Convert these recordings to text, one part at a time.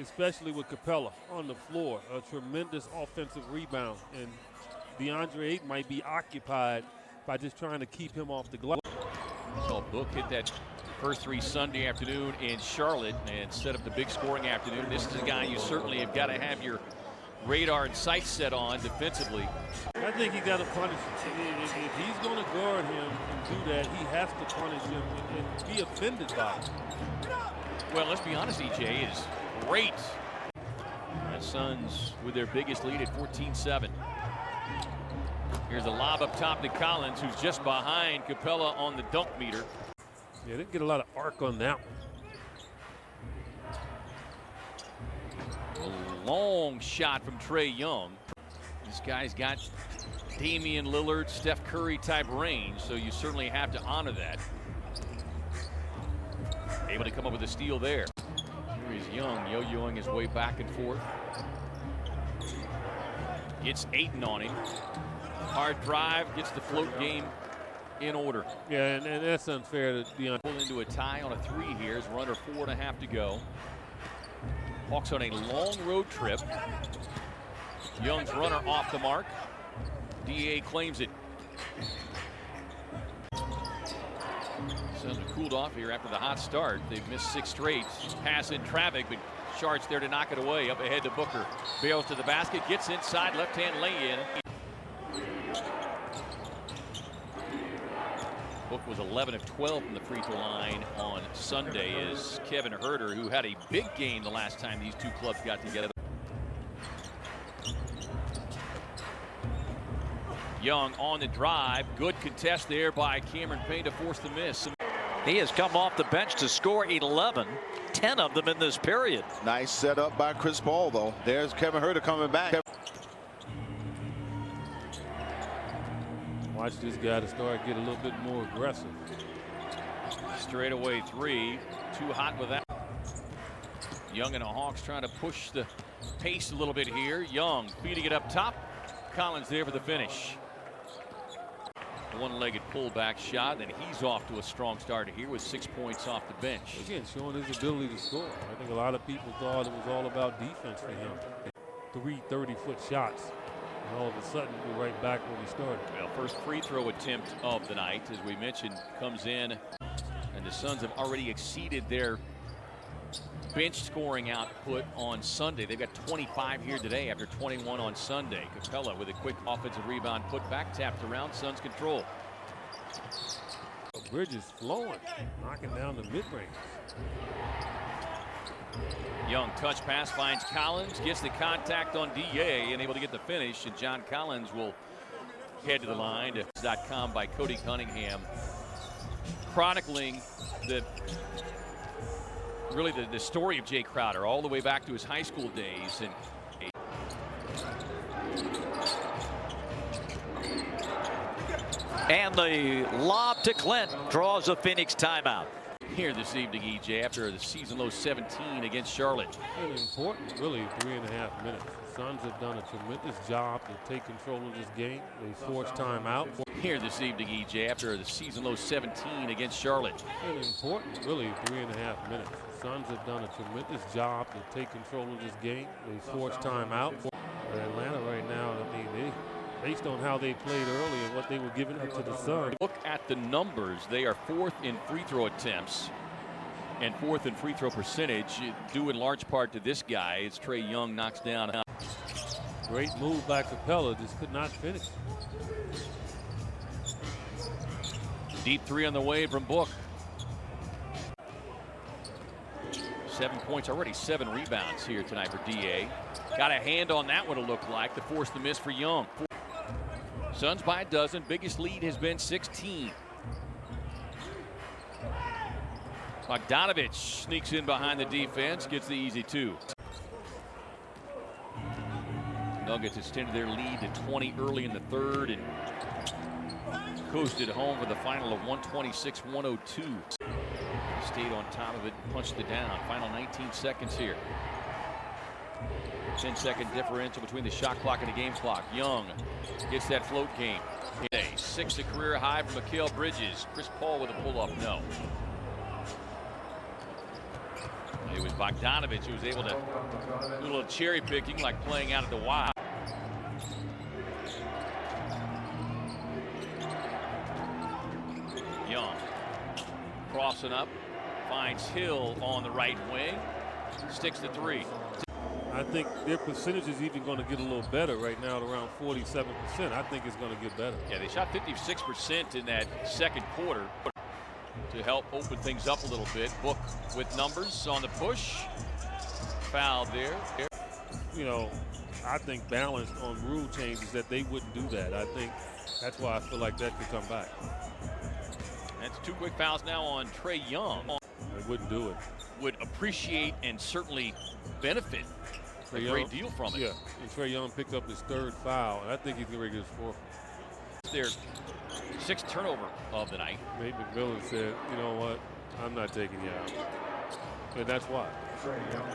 especially with Capella on the floor. A tremendous offensive rebound, and DeAndre Ayton might be occupied by just trying to keep him off the glass. So Book hit that first three Sunday afternoon in Charlotte and set up the big scoring afternoon. This is a guy you certainly have got to have your radar and sights set on defensively. I think he got to punish him. If he's going to guard him and do that, he has to punish him and be offended by it. Well, let's be honest, EJ is great. The Suns with their biggest lead at 14-7. Here's a lob up top to Collins, who's just behind Capella on the dunk meter. Yeah, didn't get a lot of arc on that one. A long shot from Trae Young. This guy's got Damian Lillard, Steph Curry type range, so you certainly have to honor that. Able to come up with a steal there. Here is Young, yo-yoing his way back and forth. Gets Ayton on him. Hard drive, gets the float game in order. Yeah, and that's unfair to DeAndre. Pull into a tie on a three here as we're under 4.5 to go. Hawks on a long road trip. Young's runner off the mark. DA claims it. Suns have cooled off here after the hot start. They've missed 6 straight. Pass in traffic, but Shart's there to knock it away. Up ahead to Booker. Barrels to the basket, gets inside, left-hand lay-in. Book was 11 of 12 from the free throw line on Sunday as Kevin Huerter, who had a big game the last time these two clubs got together. Young on the drive. Good contest there by Cameron Payne to force the miss. He has come off the bench to score 11, 10 of them in this period. Nice setup by Chris Paul, though. There's Kevin Huerter coming back. Watch this guy to start get a little bit more aggressive. Straightaway three. Too hot with that. Young and the Hawks trying to push the pace a little bit here. Young feeding it up top. Collins there for the finish. One-legged pullback shot, and he's off to a strong start here with 6 points off the bench. Again, showing his ability to score. I think a lot of people thought it was all about defense for him. 3 30-foot shots. And all of a sudden, we're right back where we started. Well, first free throw attempt of the night, as we mentioned, comes in. And the Suns have already exceeded their bench scoring output on Sunday. They've got 25 here today after 21 on Sunday. Capella with a quick offensive rebound put back, tapped around, Suns control. Bridges flowing, knocking down the mid-range. Young touch pass finds Collins, gets the contact on DA and able to get the finish, and John Collins will head to the line. .com by Cody Cunningham, chronicling the story of Jay Crowder all the way back to his high school days. And the lob to Clint draws a Phoenix timeout. Here this evening, EJ, after the season-low 17 against Charlotte. Really important, really, 3.5 minutes. The Suns have done a tremendous job to take control of this game. They forced timeout. Here this evening, EJ, after the season-low 17 against Charlotte. Really important, really, 3.5 minutes. The Suns have done a tremendous job to take control of this game. They forced timeout. Atlanta right now, I mean, based on how they played early and what they were giving up to the Suns. Look at the numbers. They are 4th in free throw attempts and 4th in free throw percentage, due in large part to this guy as Trae Young knocks down. Great move by Capella, just could not finish. Deep three on the way from Book. 7 points already, 7 rebounds here tonight for DA. Got a hand on that one, it looked like, to force the miss for Young. Suns by a dozen. Biggest lead has been 16. Bogdanovich sneaks in behind the defense, gets the easy 2. Nuggets extended their lead to 20 early in the third and coasted home for the final of 126-102. Stayed on top of it and punched it down. Final 19 seconds here. 10-second differential between the shot clock and the game clock. Young gets that float game. 6 a career high from Mikal Bridges. Chris Paul with a pull-up, no. It was Bogdanovich who was able to do a little cherry picking, like playing out at the Y. Young crossing up, finds Hill on the right wing, sticks the three. I think their percentage is even going to get a little better right now at around 47%. I think it's going to get better. Yeah, they shot 56% in that second quarter to help open things up a little bit. Book with numbers on the push. Foul there. You know, I think balanced on rule changes that they wouldn't do that. I think that's why I feel like that could come back. That's two quick fouls now on Trae Young. They wouldn't do it. Would appreciate and certainly benefit a great deal from it. Yeah, and Trae Young picked up his third foul, and I think he's going to get his fourth. Their sixth turnover of the night. Nate McMillan said, you know what, I'm not taking you out. And that's why.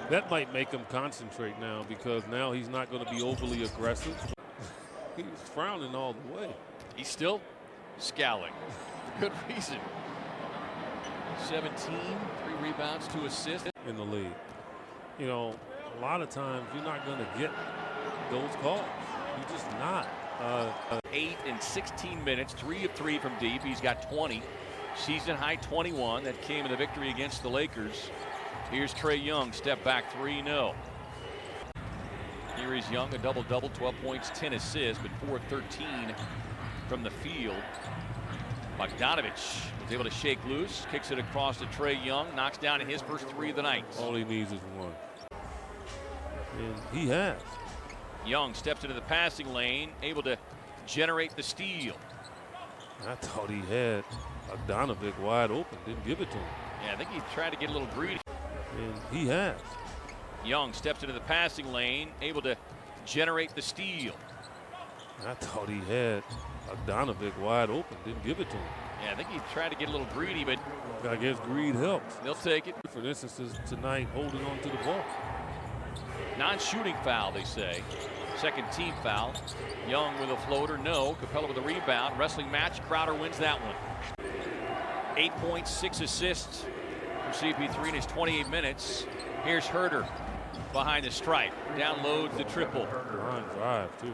That might make him concentrate now, because now he's not going to be overly aggressive. He's frowning all the way. He's still scowling. Good reason. 17, 3 rebounds, 2 assists. In the league. You know, a lot of times you're not going to get those calls. You're just not. 8 in 16 minutes, 3 of 3 from deep. He's got 20. Season high 21. That came in the victory against the Lakers. Here's Trae Young, step back 3, no. Here is Young, a double-double, 12 points, 10 assists, but 4 of 13 from the field. Bogdanovich was able to shake loose, kicks it across to Trae Young, knocks down his first 3 of the night. All he needs is one. And he has. Young steps into the passing lane, able to generate the steal. I thought he had Bogdanovich wide open, didn't give it to him. Yeah, I think he tried to get a little greedy. And he has. Young steps into the passing lane, able to generate the steal. I thought he had Bogdanovich wide open, didn't give it to him. Yeah, I think he tried to get a little greedy, but I guess greed helps. they'll take it. For instance, tonight, holding on to the ball. Non-shooting foul, they say. Second team foul. Young with a floater, no. Capella with a rebound. Wrestling match. Crowder wins that one. 8 points, 6 assists for CP3 in his 28 minutes. Here's Herter behind the stripe. Downloads the triple. Line drive, too.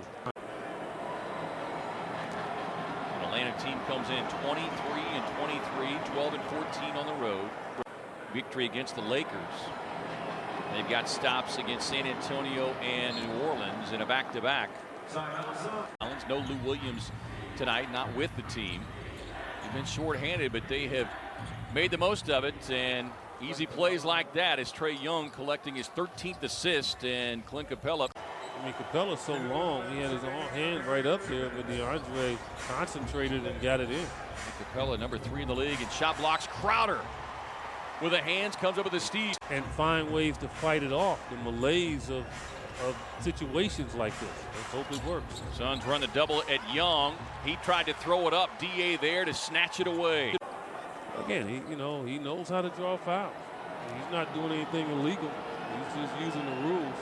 The Atlanta team comes in 23 and 23, 12 and 14 on the road. Victory against the Lakers. They've got stops against San Antonio and New Orleans in a back-to-back. No Lou Williams tonight, not with the team. They've been shorthanded, but they have made the most of it, and easy plays like that as Trae Young collecting his 13th assist, and Clint Capella. I mean, Capella's so long, he had his own hand right up there, but DeAndre concentrated and got it in. Capella, number 3 in the league, and shot blocks Crowder. With the hands, comes up with the steal. And find ways to fight it off, the malaise of situations like this. Let's hope it works. Suns run the double at Young. He tried to throw it up. DA there to snatch it away. Again, he knows how to draw fouls. He's not doing anything illegal. He's just using the rules.